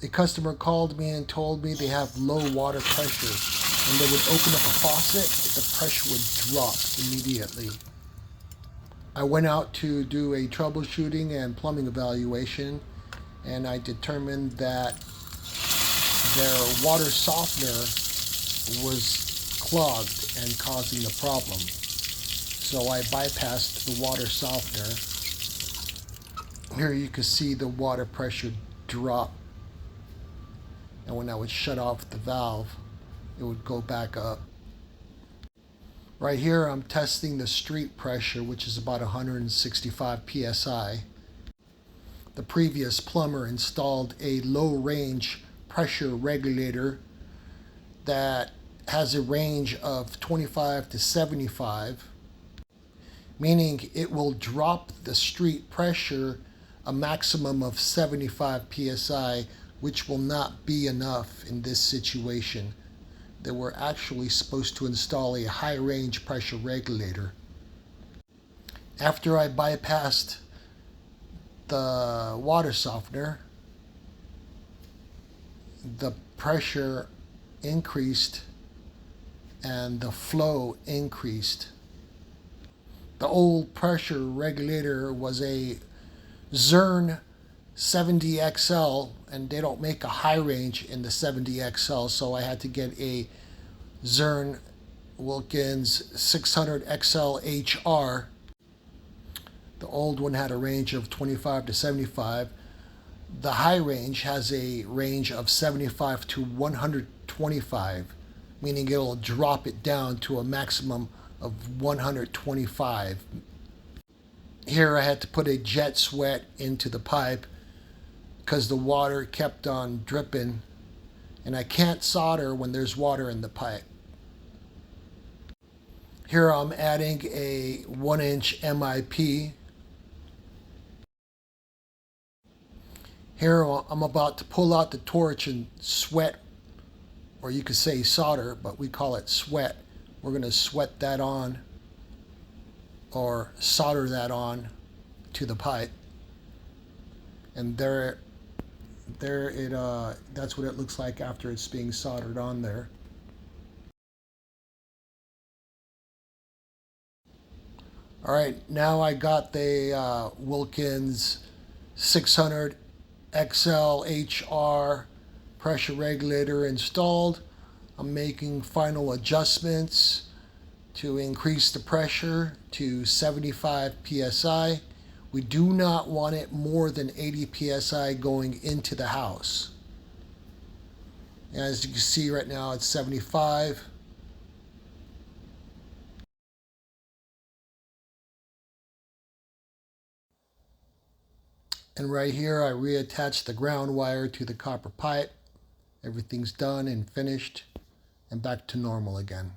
A customer called me and told me they have low water pressure. When they would open up a faucet, the pressure would drop immediately. I went out to do a troubleshooting and plumbing evaluation, and I determined that their water softener was clogged and causing the problem. So I bypassed the water softener. Here you can see the water pressure drop, and when I would shut off the valve, it would go back up. Right here I'm testing the street pressure, which is about 165 psi. The previous plumber installed a low range pressure regulator that has a range of 25 to 75, meaning it will drop the street pressure a maximum of 75 psi, which will not be enough in this situation. They were actually supposed to install a high range pressure regulator. After I bypassed the water softener, the pressure increased and the flow increased. The old pressure regulator was a Zurn 70XL, and they don't make a high range in the 70XL, so I had to get a Zurn Wilkins 600XL HR. The old one had a range of 25 to 75. The high range has a range of 75 to 125, meaning it'll drop it down to a maximum of 125. Here I had to put a jet sweat into the pipe because the water kept on dripping, and I can't solder when there's water in the pipe. Here I'm adding a 1-inch MIP. Here I'm about to pull out the torch and sweat, or you could say solder, but we call it sweat. We're going to sweat that on, or solder that on to the pipe. And that's what it looks like after it's being soldered on there. All right, now I got the Wilkins 600 XL HR pressure regulator installed. I'm making final adjustments to increase the pressure to 75 psi. We do not want it more than 80 psi going into the house. As you can see right now, it's 75. And right here, I reattached the ground wire to the copper pipe. Everything's done and finished and back to normal again.